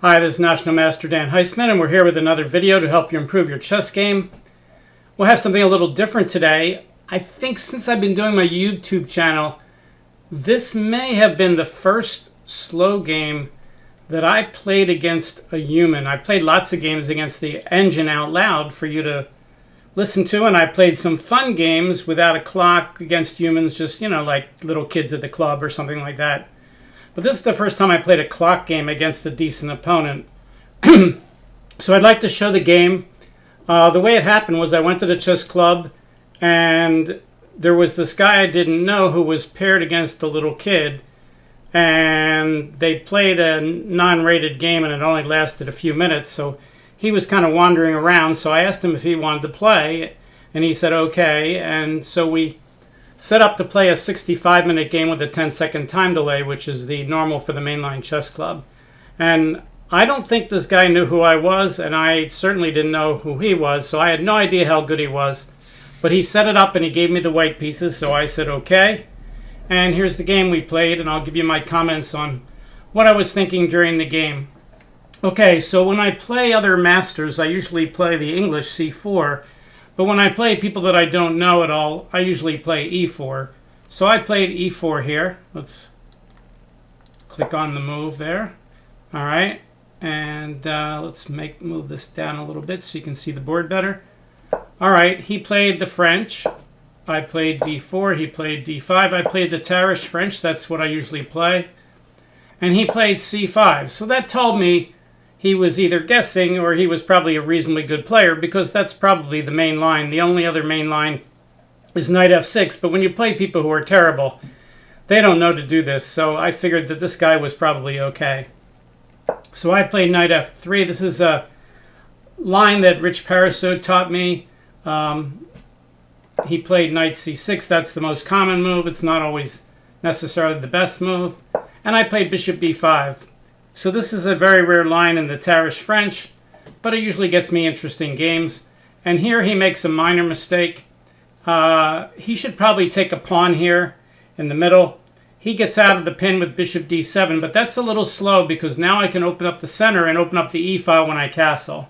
Hi, this is National Master Dan Heisman, and we're here with another video to help you improve your chess game. We'll have something a little different today. I think since I've been doing my YouTube channel, this may have been the first slow game that I played against a human. I played lots of games against the engine out loud for you to listen to, and I played some fun games without a clock against humans, just, like little kids at the club or something like that. But this is the first time I played a clock game against a decent opponent. So I'd like to show the game. The way it happened was I went to the chess club, and there was this guy I didn't know who was paired against a little kid, and they played a non-rated game, and it only lasted a few minutes, so he was kind of wandering around. So I asked him if he wanted to play, and he said okay, and so we set up to play a 65-minute game with a 10-second time delay, which is the normal for the mainline chess club. And I don't think this guy knew who I was, and I certainly didn't know who he was, so I had no idea how good he was. But he set it up and he gave me the white pieces, so I said okay. And here's the game we played, and I'll give you my comments on what I was thinking during the game. Okay, so when I play other masters, I usually play the English c4. But when I play people that I don't know at all, I usually play e4. So I played e4 here. Let's click on the move there. All right. And let's move this down a little bit so you can see the board better. All right. He played the French. I played d4. He played d5. I played the Tarrasch French. That's what I usually play. And he played c5. So that told me he was either guessing or he was probably a reasonably good player, because that's probably the main line. The only other main line is knight f6, but when you play people who are terrible, they don't know to do this, so I figured that this guy was probably okay. So I played knight f3. This is a line that Rich Paraso taught me. He played knight c6. That's the most common move. It's not always necessarily the best move. And I played bishop b5. So this is a very rare line in the Tarrasch French, but it usually gets me interesting games. And here he makes a minor mistake. He should probably take a pawn here in the middle. He gets out of the pin with bishop d7, but that's a little slow because now I can open up the center and open up the e-file when I castle.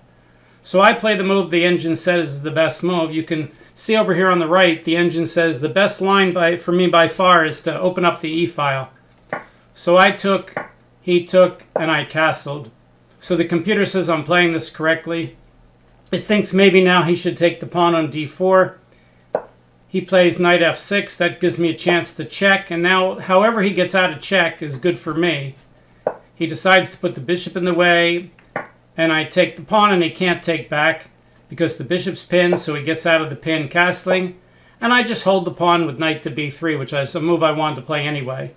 So I play the move the engine says is the best move. You can see over here on the right, the engine says the best line for me by far is to open up the e-file. So I took, he took, and I castled. So the computer says I'm playing this correctly. It thinks maybe now he should take the pawn on d4. He plays knight f6. That gives me a chance to check. And now, however he gets out of check is good for me. He decides to put the bishop in the way, and I take the pawn, and he can't take back because the bishop's pinned, so he gets out of the pin castling. And I just hold the pawn with knight to b3, which is a move I wanted to play anyway.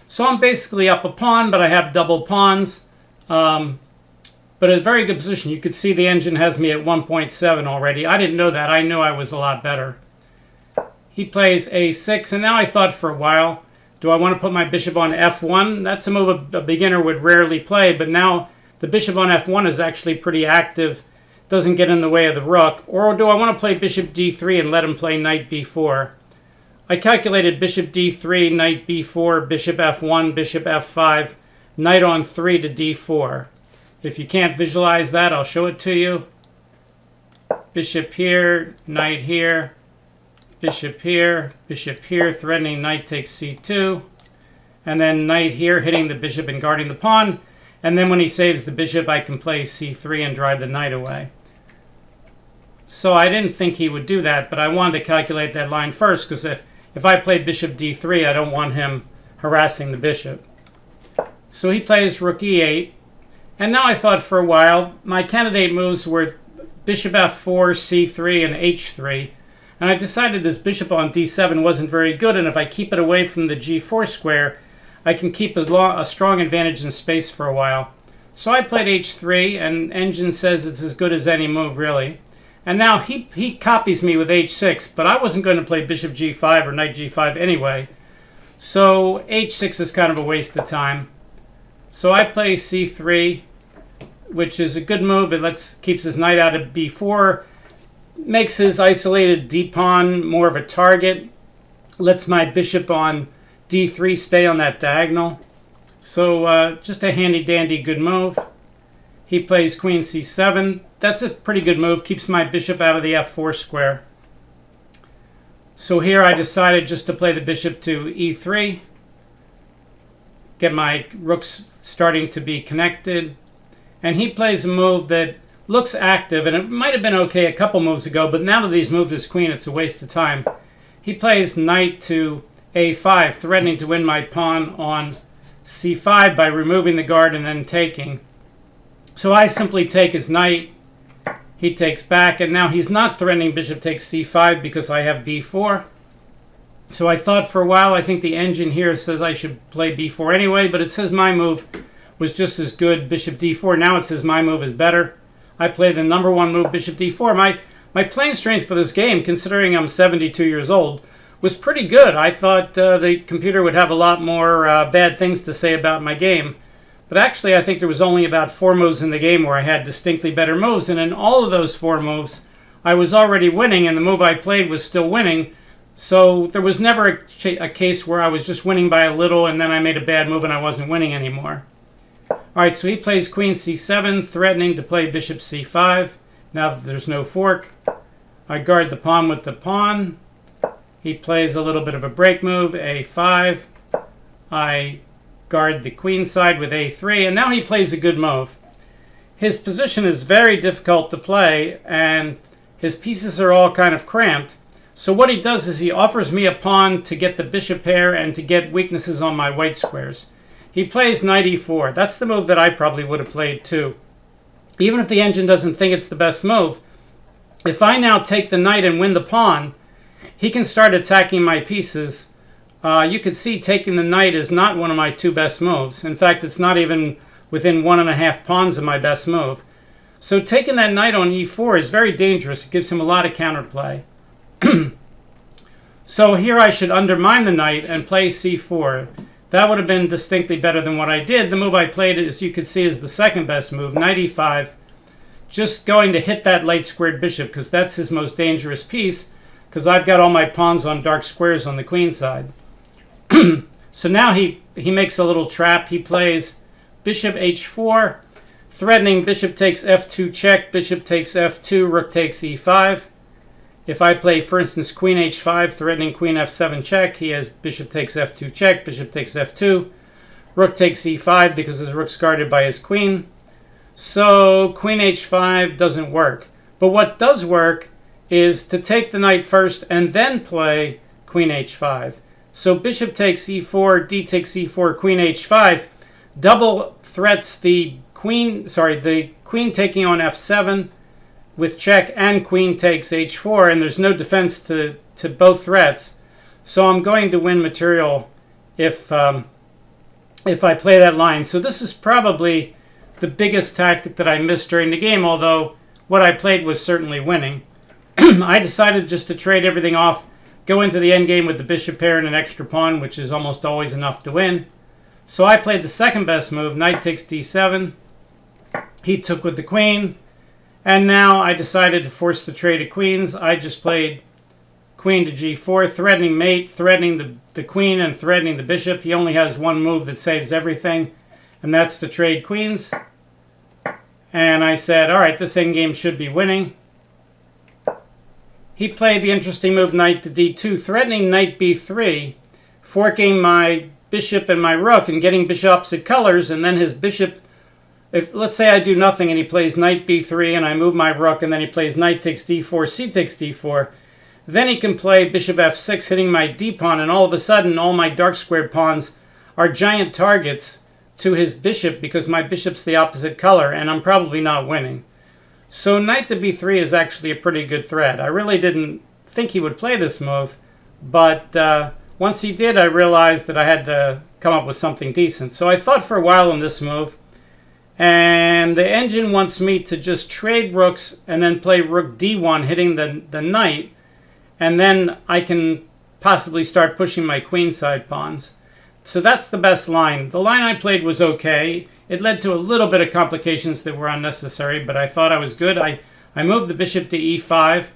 So I'm basically up a pawn, but I have double pawns. But a very good position. You could see the engine has me at 1.7 already. I didn't know that. I knew I was a lot better. He plays a6, and now I thought for a while, do I want to put my bishop on f1? That's a move a beginner would rarely play, but now the bishop on f1 is actually pretty active. Doesn't get in the way of the rook. Or do I want to play bishop d3 and let him play knight b4? I calculated bishop d3, knight b4, bishop f1, bishop f5, knight on 3 to d4. If you can't visualize that, I'll show it to you. Bishop here, knight here, bishop here, threatening knight takes c2, and then knight here hitting the bishop and guarding the pawn. And then when he saves the bishop, I can play c3 and drive the knight away. So I didn't think he would do that, but I wanted to calculate that line first, because if I play bishop d3, I don't want him harassing the bishop. So he plays rook e8. And now I thought for a while, my candidate moves were bishop f4, c3, and h3. And I decided his bishop on d7 wasn't very good, and if I keep it away from the g4 square, I can keep a strong advantage in space for a while. So I played h3, and engine says it's as good as any move, really. And now he copies me with h6, but I wasn't going to play bishop g5 or knight g5 anyway. So h6 is kind of a waste of time. So I play c3, which is a good move. It keeps his knight out of b4, makes his isolated d-pawn more of a target, lets my bishop on d3 stay on that diagonal. So just a handy-dandy good move. He plays queen c7. That's a pretty good move. Keeps my bishop out of the f4 square. So here I decided just to play the bishop to e3. Get my rooks starting to be connected. And he plays a move that looks active, and it might have been okay a couple moves ago, but now that he's moved his queen, it's a waste of time. He plays knight to a5, threatening to win my pawn on c5 by removing the guard and then taking. So I simply take his knight. He takes back, and now he's not threatening bishop takes c5 because I have b4. So I thought for a while, I think the engine here says I should play b4 anyway, but it says my move was just as good, bishop d4. Now it says my move is better. I play the number one move, bishop d4. My playing strength for this game, considering I'm 72 years old, was pretty good. I thought the computer would have a lot more bad things to say about my game. But actually, I think there was only about 4 moves in the game where I had distinctly better moves. And in all of those 4 moves, I was already winning, and the move I played was still winning. So there was never a case where I was just winning by a little, and then I made a bad move and I wasn't winning anymore. All right, so he plays queen c7, threatening to play bishop c5. Now that there's no fork, I guard the pawn with the pawn. He plays a little bit of a break move, a5. I guard the queen side with a3, and now he plays a good move. His position is very difficult to play, and his pieces are all kind of cramped. So what he does is he offers me a pawn to get the bishop pair and to get weaknesses on my white squares. He plays knight e4. That's the move that I probably would have played too. Even if the engine doesn't think it's the best move, if I now take the knight and win the pawn, he can start attacking my pieces. You could see taking the knight is not one of my 2 best moves. In fact, it's not even within 1.5 pawns of my best move. So taking that knight on e4 is very dangerous. It gives him a lot of counterplay. So here I should undermine the knight and play c4. That would have been distinctly better than what I did. The move I played, as you can see, is the second best move, knight e5. Just going to hit that light squared bishop because that's his most dangerous piece, because I've got all my pawns on dark squares on the queen side. So now he makes a little trap. He plays bishop h4, threatening bishop takes f2 check, bishop takes f2, rook takes e5. If I play, for instance, queen h5, threatening queen f7 check, he has bishop takes f2 check, bishop takes f2, rook takes e5 because his rook's guarded by his queen. So queen h5 doesn't work. But what does work is to take the knight first and then play queen h5. So bishop takes e4, d takes e4, queen h5 double threats the queen taking on f7 with check, and queen takes h4, and there's no defense to both threats. So I'm going to win material if I play that line. So this is probably the biggest tactic that I missed during the game, although what I played was certainly winning. I decided just to trade everything off, go into the endgame with the bishop pair and an extra pawn, which is almost always enough to win. So I played the second best move, knight takes d7. He took with the queen. And now I decided to force the trade of queens. I just played queen to g4, threatening mate, threatening the queen, and threatening the bishop. He only has one move that saves everything, and that's to trade queens. And I said, all right, this endgame should be winning. He played the interesting move knight to d2, threatening knight b3, forking my bishop and my rook and getting bishop opposite colors, and then his bishop... If, let's say I do nothing and he plays knight b3 and I move my rook and then he plays knight takes d4, c takes d4, then he can play bishop f6 hitting my d-pawn, and all of a sudden all my dark squared pawns are giant targets to his bishop because my bishop's the opposite color and I'm probably not winning. So knight to b3 is actually a pretty good threat. I really didn't think he would play this move, but once he did, I realized that I had to come up with something decent. So I thought for a while on this move, and the engine wants me to just trade rooks and then play rook d1 hitting the knight, and then I can possibly start pushing my queenside pawns. So that's the best line. The line I played was okay. It led to a little bit of complications that were unnecessary, but I thought I was good. I moved the bishop to e5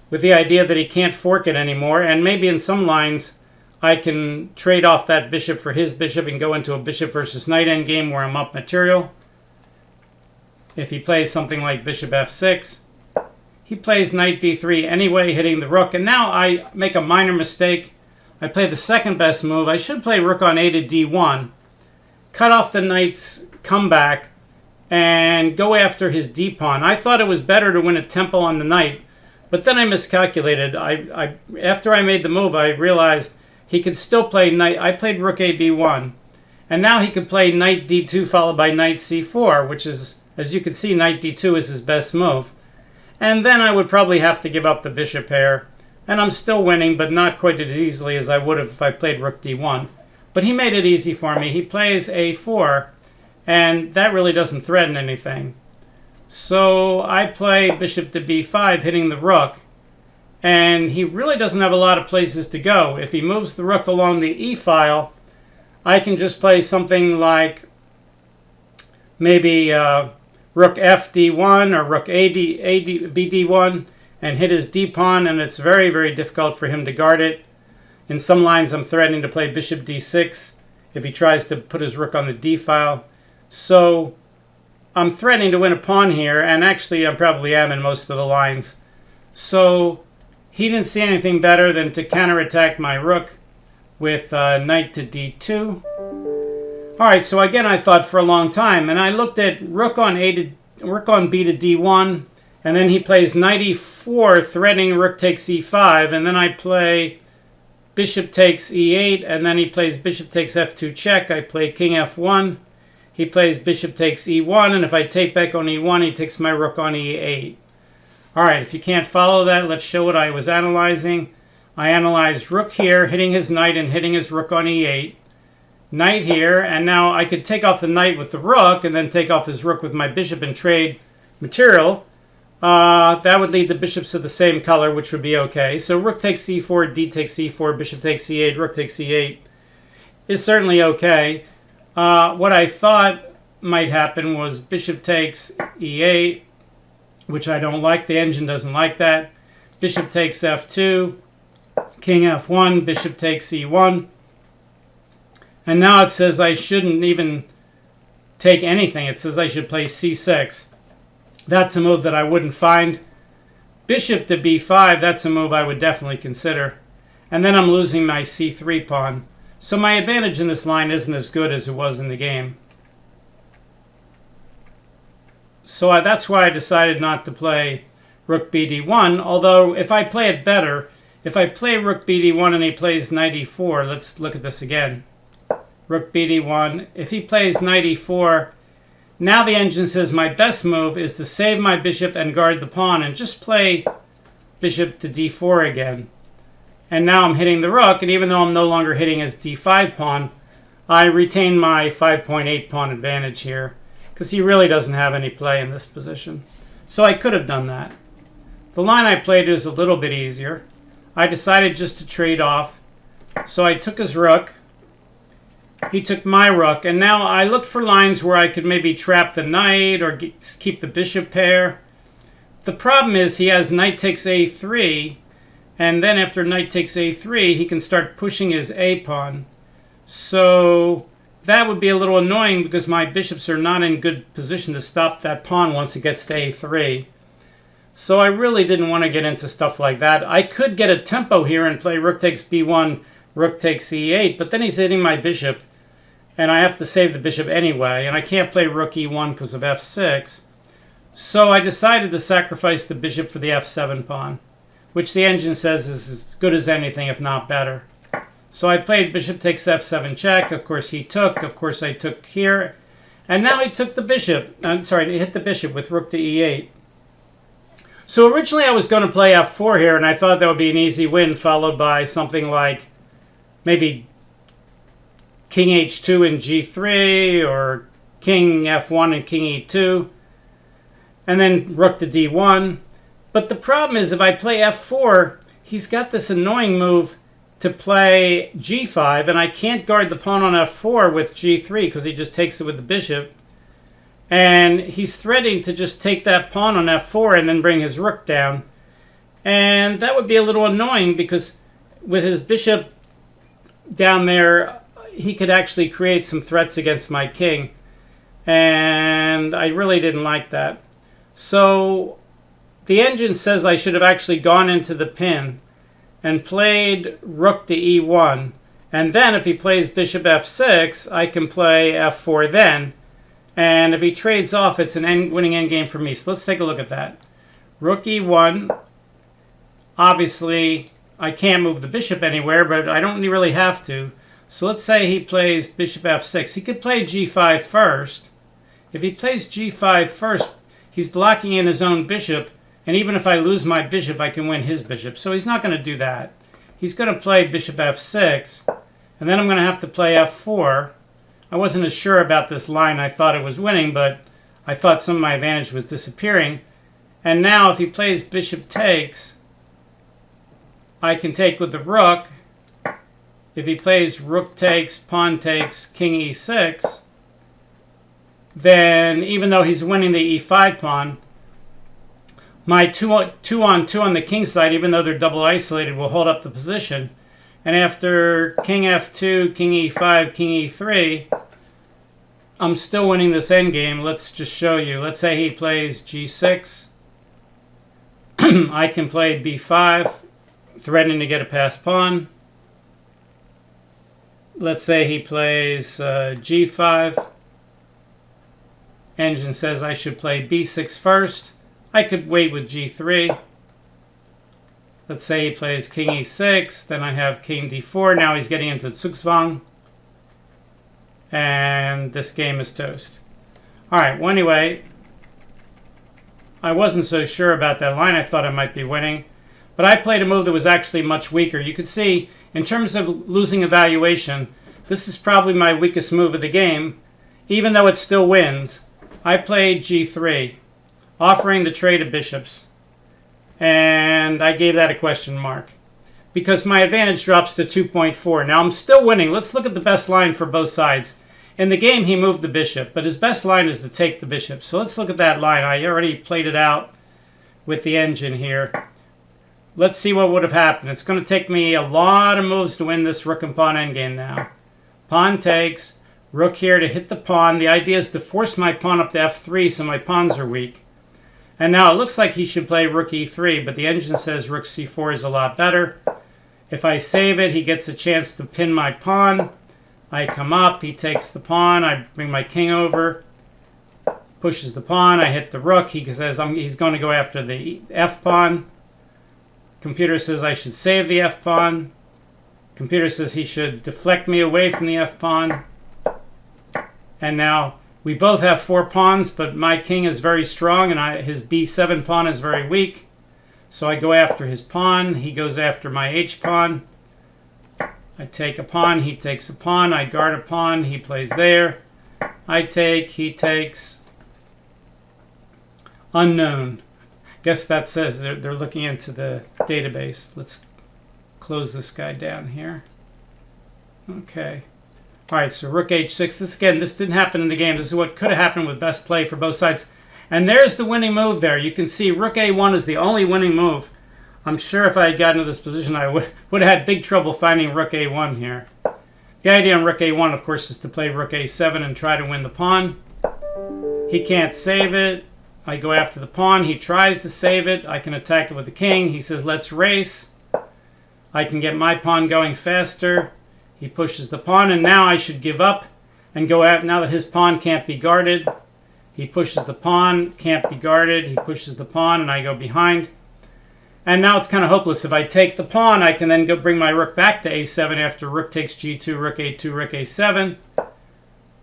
with the idea that he can't fork it anymore, and maybe in some lines I can trade off that bishop for his bishop and go into a bishop versus knight endgame where I'm up material. if he plays something like bishop f6. He plays knight b3 anyway, hitting the rook. And now I make a minor mistake. I play the second best move. I should play rook on a to d1, cut off the knight's comeback, and go after his d-pawn. I thought it was better to win a tempo on the knight, but then I miscalculated. After I made the move, I realized he could still play knight. I played rook a b1, and now he could play knight d2 followed by knight c4, which is, as you can see, knight d2 is his best move. And then I would probably have to give up the bishop pair. And I'm still winning, but not quite as easily as I would have if I played rook d1. But he made it easy for me. He plays a4, and that really doesn't threaten anything. So I play bishop to b5, hitting the rook. And he really doesn't have a lot of places to go. If he moves the rook along the e-file, I can just play something like maybe rook f d1 or rook bd1 and hit his d-pawn, and it's very, very difficult for him to guard it. In some lines, I'm threatening to play bishop d6 if he tries to put his rook on the d-file. So I'm threatening to win a pawn here, and actually I probably am in most of the lines. So he didn't see anything better than to counterattack my rook with knight to d2. All right, so again, I thought for a long time, and I looked at rook on b to d1, and then he plays knight e4, threatening rook takes e5, and then I play bishop takes e8, and then he plays bishop takes f2 check. I play king f1. He plays bishop takes e1, and if I take back on e1, he takes my rook on e8. All right, if you can't follow that, let's show what I was analyzing. I analyzed rook here, hitting his knight and hitting his rook on e8. Knight here, and now I could take off the knight with the rook and then take off his rook with my bishop and trade material. That would lead the bishops to the same color, which would be okay. So rook takes e4, d takes e4, bishop takes e8, rook takes e8 is certainly okay. What I thought might happen was bishop takes e8, which I don't like. The engine doesn't like that. Bishop takes f2, king f1, bishop takes e1. And now it says I shouldn't even take anything. It says I should play c6. That's a move that I wouldn't find. Bishop to b5, that's a move I would definitely consider. And then I'm losing my c3 pawn. So my advantage in this line isn't as good as it was in the game. So that's why I decided not to play rook bd1. Although if I play it better, if I play rook bd1 and he plays knight e4, let's look at this again. Rook bd1. If he plays knight e4, now the engine says my best move is to save my bishop and guard the pawn and just play bishop to d4 again. And now I'm hitting the rook, and even though I'm no longer hitting his d5 pawn, I retain my 5.8 pawn advantage here because he really doesn't have any play in this position. So I could have done that. The line I played is a little bit easier. I decided just to trade off. So I took his rook. He took my rook, and now I looked for lines where I could maybe trap the knight or keep the bishop pair. The problem is he has knight takes a3, and then after knight takes a3, he can start pushing his a pawn. So that would be a little annoying because my bishops are not in good position to stop that pawn once it gets to a3. So I really didn't want to get into stuff like that. I could get a tempo here and play rook takes b1, rook takes e8, but then he's hitting my bishop, and I have to save the bishop anyway, and I can't play rook e1 because of f6. So I decided to sacrifice the bishop for the f7 pawn, which the engine says is as good as anything, if not better. So I played bishop takes f7 check. Of course he took. Of course I took here. And now he took the bishop. I'm sorry, he hit the bishop with rook to e8. So originally I was going to play f4 here, and I thought that would be an easy win, followed by something like maybe king h2 and g3, or king f1 and king e2, and then rook to d1. But the problem is if I play f4, he's got this annoying move to play g5, and I can't guard the pawn on f4 with g3 because he just takes it with the bishop. And he's threatening to just take that pawn on f4 and then bring his rook down. And that would be a little annoying because with his bishop down there, he could actually create some threats against my king. And and I really didn't like that. So the engine says I should have actually gone into the pin and played rook to e1. And then if he plays bishop f6, I can play f4 then. And if he trades off, it's an winning endgame for me. So let's take a look at that. Rook e1. Obviously, I can't move the bishop anywhere, but I don't really have to. So let's say he plays bishop f6. He could play g5 first. If he plays g5 first, he's blocking in his own bishop. And even if I lose my bishop, I can win his bishop. So he's not going to do that. He's going to play bishop f6. And then I'm going to have to play f4. I wasn't as sure about this line. I thought it was winning, but I thought some of my advantage was disappearing. And now if he plays bishop takes, I can take with the rook. If he plays rook takes, pawn takes, king e6, then even though he's winning the e5 pawn, my 2-on-2 on the king side, even though they're double isolated, will hold up the position. And after king f2, king e5, king e3, I'm still winning this endgame. Let's just show you. Let's say he plays g6. I can play b5, threatening to get a passed pawn. Let's say he plays g5. Engine says I should play b6 first. I could wait with g3. Let's say he plays king e6, then I have king d4. Now he's getting into Zugzwang. And this game is toast. All right, well, anyway, I wasn't so sure about that line. I thought I might be winning. But I played a move that was actually much weaker. You could see, in terms of losing evaluation, this is probably my weakest move of the game. Even though it still wins, I played g3, offering the trade of bishops. And I gave that a question mark because my advantage drops to 2.4. Now I'm still winning. Let's look at the best line for both sides. In the game, he moved the bishop, but his best line is to take the bishop. So let's look at that line. I already played it out with the engine here. Let's see what would have happened. It's going to take me a lot of moves to win this rook and pawn endgame now. Pawn takes, rook here to hit the pawn. The idea is to force my pawn up to f3 so my pawns are weak. And now it looks like he should play rook e3, but the engine says rook c4 is a lot better. If I save it, he gets a chance to pin my pawn. I come up, he takes the pawn, I bring my king over, pushes the pawn, I hit the rook. He says he's going to go after the f-pawn. Computer says I should save the f-pawn. Computer says he should deflect me away from the f-pawn. And now we both have 4 pawns, but my king is very strong and his b7 pawn is very weak. So I go after his pawn. He goes after my h-pawn. I take a pawn. He takes a pawn. I guard a pawn. He plays there. I take. He takes. Unknown. Guess that says they're looking into the database. Let's close this guy down here. Okay. All right, so rook h6. This didn't happen in the game. This is what could have happened with best play for both sides. And there's the winning move there. You can see rook a1 is the only winning move. I'm sure if I had gotten to this position, I would have had big trouble finding rook a1 here. The idea on rook a1, of course, is to play rook a7 and try to win the pawn. He can't save it. I go after the pawn. He tries to save it. I can attack it with the king. He says, let's race. I can get my pawn going faster. He pushes the pawn, and now I should give up and go out. Now that his pawn can't be guarded, he pushes the pawn, can't be guarded. He pushes the pawn, and I go behind. And now it's kind of hopeless. If I take the pawn, I can then go bring my rook back to a7 after rook takes g2, rook a2, rook a7.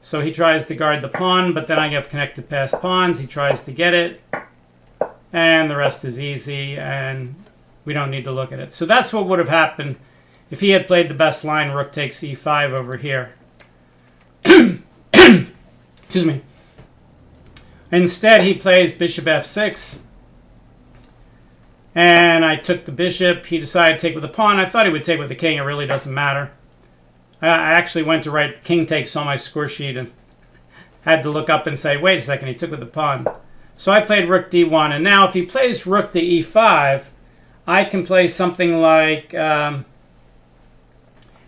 So he tries to guard the pawn, but then I have connected past pawns. He tries to get it, and the rest is easy, and we don't need to look at it. So that's what would have happened if he had played the best line, rook takes e5 over here. Excuse me. Instead, he plays bishop f6. And I took the bishop. He decided to take with the pawn. I thought he would take with the king. It really doesn't matter. I actually went to write king takes on my score sheet and had to look up and say, wait a second, he took with the pawn. So I played rook d1. And now if he plays rook to e5, I can play something like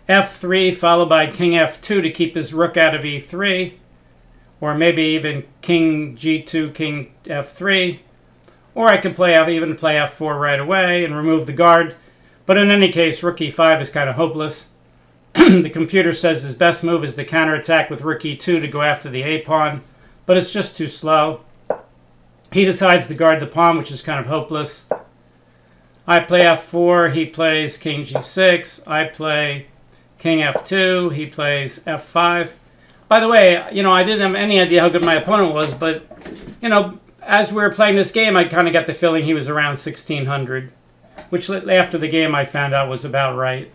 f3 followed by king f2 to keep his rook out of e3. or maybe even king g2, king f3, or I could even play f4 right away and remove the guard. But in any case, rook e5 is kind of hopeless. The computer says his best move is the counterattack with rook e2 to go after the a pawn, but it's just too slow. He decides to guard the pawn, which is kind of hopeless. I play f4, he plays king g6, I play king f2, he plays f5. By the way, I didn't have any idea how good my opponent was, but, as we were playing this game, I kind of got the feeling he was around 1600, which after the game I found out was about right.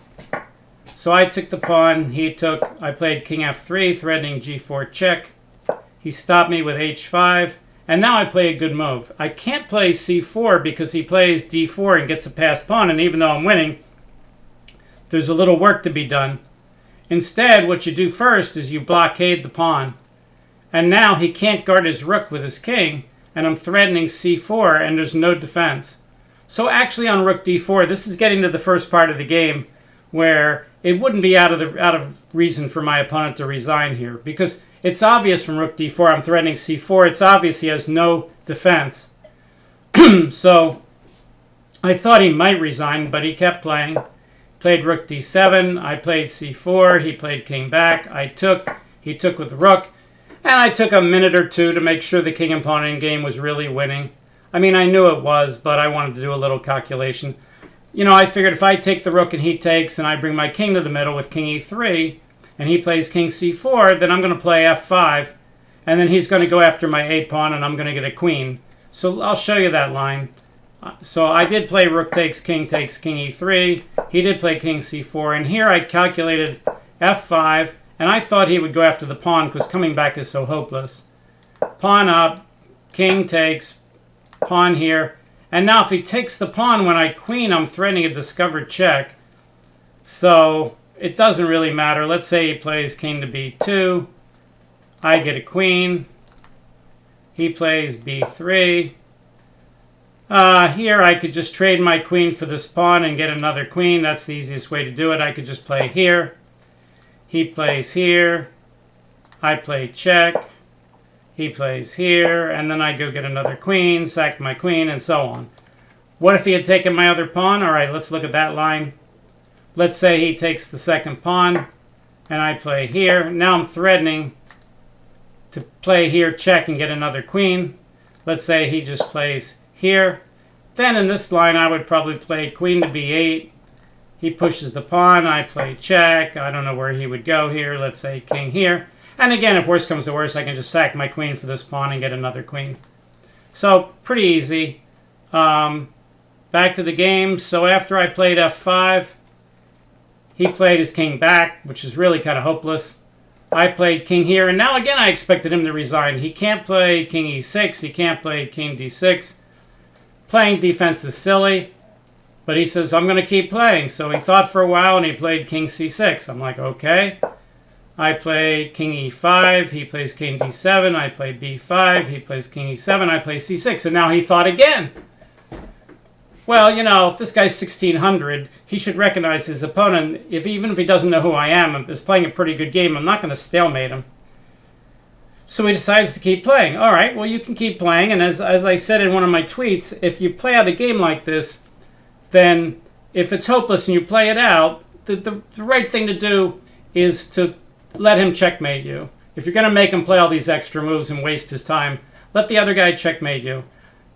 So I took the pawn, I played king f3, threatening g4 check. He stopped me with h5, and now I play a good move. I can't play c4 because he plays d4 and gets a passed pawn, and even though I'm winning, there's a little work to be done. Instead, what you do first is you blockade the pawn. And now he can't guard his rook with his king, and I'm threatening c4, and there's no defense. So actually on rook d4, this is getting to the first part of the game where it wouldn't be out of reason for my opponent to resign here, because it's obvious from rook d4 I'm threatening c4. It's obvious he has no defense. So I thought he might resign, but he kept playing. Played rook d7, I played c4, he played king back, he took with the rook, and I took a minute or two to make sure the king opponent game was really winning. I mean, I knew it was, but I wanted to do a little calculation. I figured if I take the rook and he takes, and I bring my king to the middle with king e3, and he plays king c4, then I'm going to play f5, and then he's going to go after my a pawn, and I'm going to get a queen. So I'll show you that line. So I did play rook takes king e3. He did play king c4, and here I calculated f5, and I thought he would go after the pawn because coming back is so hopeless. Pawn up, king takes, pawn here, and now if he takes the pawn when I queen, I'm threatening a discovered check. So it doesn't really matter. Let's say he plays king to b2. I get a queen. He plays b3. Here I could just trade my queen for this pawn and get another queen. That's the easiest way to do it. I could just play here. He plays here. I play check. He plays here. And then I go get another queen, sack my queen, and so on. What if he had taken my other pawn? All right, let's look at that line. Let's say he takes the second pawn, and I play here. Now I'm threatening to play here, check, and get another queen. Let's say he just plays here. Then in this line I would probably play queen to b8. He pushes the pawn, I play check. I don't know where he would go here. Let's say king here. And again, if worse comes to worse, I can just sack my queen for this pawn and get another queen. So pretty easy. Back to the game. So after I played f5, he played his king back, which is really kind of hopeless. I played king here, and now again I expected him to resign. He can't play king e6. He can't play king d6. Playing defense is silly, but he says, I'm going to keep playing. So he thought for a while, and he played king c6. I'm like, okay. I play king e5. He plays king d7. I play b5. He plays king e7. I play c6. And now he thought again. Well, if this guy's 1600, he should recognize his opponent. Even if he doesn't know who I am, is playing a pretty good game, I'm not going to stalemate him. So he decides to keep playing. All right, well, you can keep playing. And as I said in one of my tweets, if you play out a game like this, then if it's hopeless and you play it out, the right thing to do is to let him checkmate you. If you're going to make him play all these extra moves and waste his time, let the other guy checkmate you.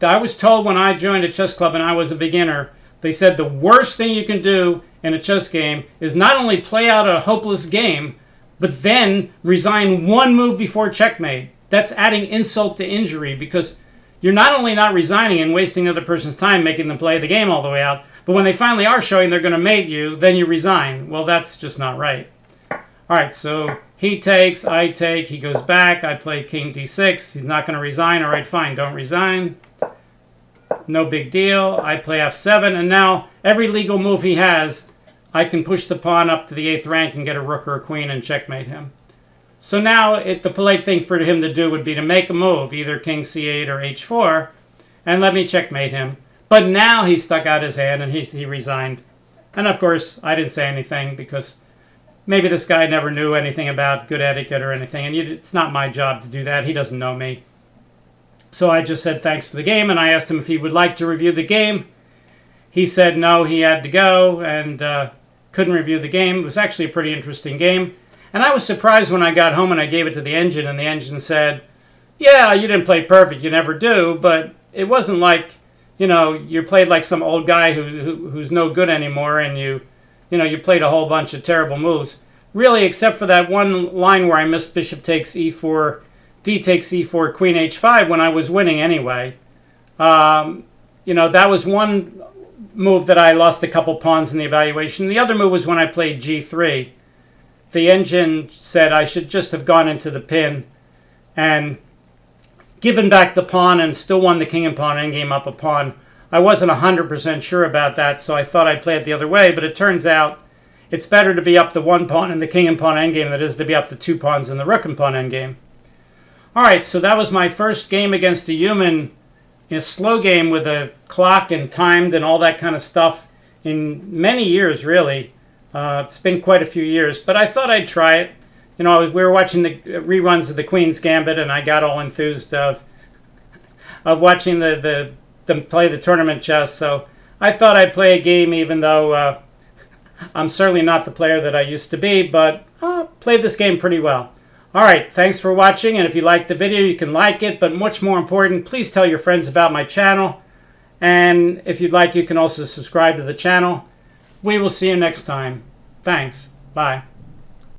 I was told when I joined a chess club and I was a beginner, they said the worst thing you can do in a chess game is not only play out a hopeless game, but then resign one move before checkmate. That's adding insult to injury, because you're not only not resigning and wasting the other person's time making them play the game all the way out, but when they finally are showing they're going to mate you, then you resign. Well, that's just not right. All right, so he takes, I take, he goes back, I play king d6. He's not going to resign. All right, fine, don't resign. No big deal. I play f7, and now every legal move he has, I can push the pawn up to the 8th rank and get a rook or a queen and checkmate him. So now the polite thing for him to do would be to make a move, either king c8 or h4, and let me checkmate him. But now he stuck out his hand and he resigned. And of course, I didn't say anything because maybe this guy never knew anything about good etiquette or anything, and it's not my job to do that. He doesn't know me. So I just said thanks for the game, and I asked him if he would like to review the game. He said no, he had to go, and couldn't review the game. It was actually a pretty interesting game. And I was surprised when I got home and I gave it to the engine, and the engine said, yeah, you didn't play perfect, you never do, but it wasn't like, you played like some old guy who's no good anymore, and you played a whole bunch of terrible moves. Really, except for that one line where I missed bishop takes e4, d takes e4, queen h5 when I was winning anyway. That was one move that I lost a couple pawns in the evaluation. The other move was when I played g3. The engine said I should just have gone into the pin and given back the pawn and still won the king and pawn endgame up a pawn. I wasn't 100% sure about that, so I thought I'd play it the other way, but it turns out it's better to be up the one pawn in the king and pawn endgame than it is to be up the two pawns in the rook and pawn endgame. Alright, so that was my first game against a human in a slow game with a clock and timed and all that kind of stuff in many years, really. It's been quite a few years, but I thought I'd try it. We were watching the reruns of the Queen's Gambit, and I got all enthused of watching them play the tournament chess. So I thought I'd play a game, even though I'm certainly not the player that I used to be, but played this game pretty well. All right, thanks for watching, and if you liked the video, you can like it, but much more important, please tell your friends about my channel, and if you'd like, you can also subscribe to the channel. We will see you next time. Thanks. Bye.